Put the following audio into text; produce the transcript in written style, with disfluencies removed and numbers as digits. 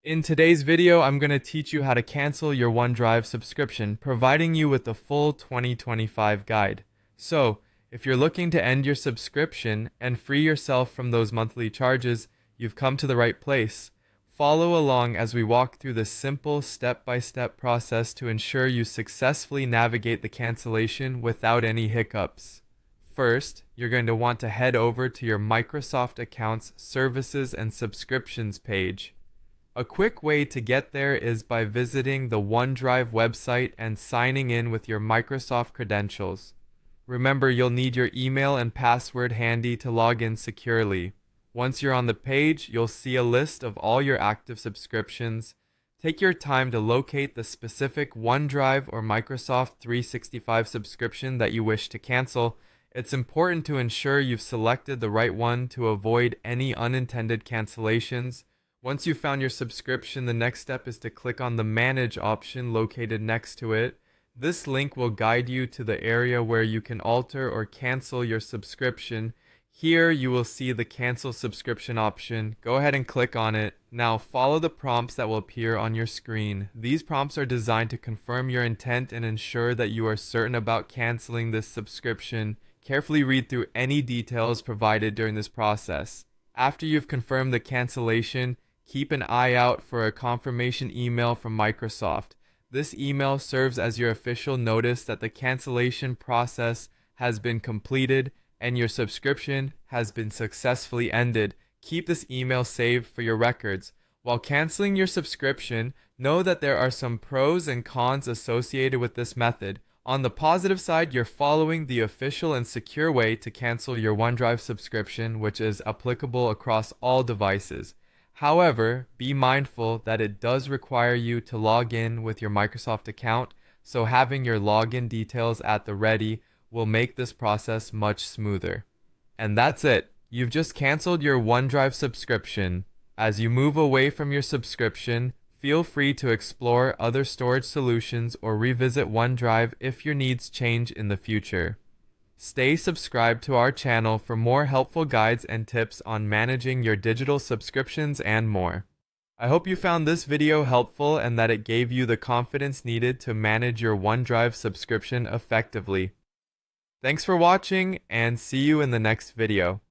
In today's video, I'm going to teach you how to cancel your OneDrive subscription, providing you with the full 2025 guide. So, if you're looking to end your subscription and free yourself from those monthly charges, you've come to the right place. Follow along as we walk through this simple step-by-step process to ensure you successfully navigate the cancellation without any hiccups. First, you're going to want to head over to your Microsoft Accounts, Services, and Subscriptions page. A quick way to get there is by visiting the OneDrive website and signing in with your Microsoft credentials. Remember, you'll need your email and password handy to log in securely. Once you're on the page, you'll see a list of all your active subscriptions. Take your time to locate the specific OneDrive or Microsoft 365 subscription that you wish to cancel. It's important to ensure you've selected the right one to avoid any unintended cancellations. Once you've found your subscription, the next step is to click on the Manage option located next to it. This link will guide you to the area where you can alter or cancel your subscription. Here you will see the Cancel Subscription option. Go ahead and click on it. Now follow the prompts that will appear on your screen. These prompts are designed to confirm your intent and ensure that you are certain about canceling this subscription. Carefully read through any details provided during this process. After you've confirmed the cancellation, keep an eye out for a confirmation email from Microsoft. This email serves as your official notice that the cancellation process has been completed and your subscription has been successfully ended. Keep this email saved for your records. While canceling your subscription, know that there are some pros and cons associated with this method. On the positive side, you're following the official and secure way to cancel your OneDrive subscription, which is applicable across all devices. However, be mindful that it does require you to log in with your Microsoft account, so having your login details at the ready will make this process much smoother. And that's it. You've just canceled your OneDrive subscription. As you move away from your subscription, feel free to explore other storage solutions or revisit OneDrive if your needs change in the future. Stay subscribed to our channel for more helpful guides and tips on managing your digital subscriptions and more. I hope you found this video helpful and that it gave you the confidence needed to manage your OneDrive subscription effectively. Thanks for watching and see you in the next video.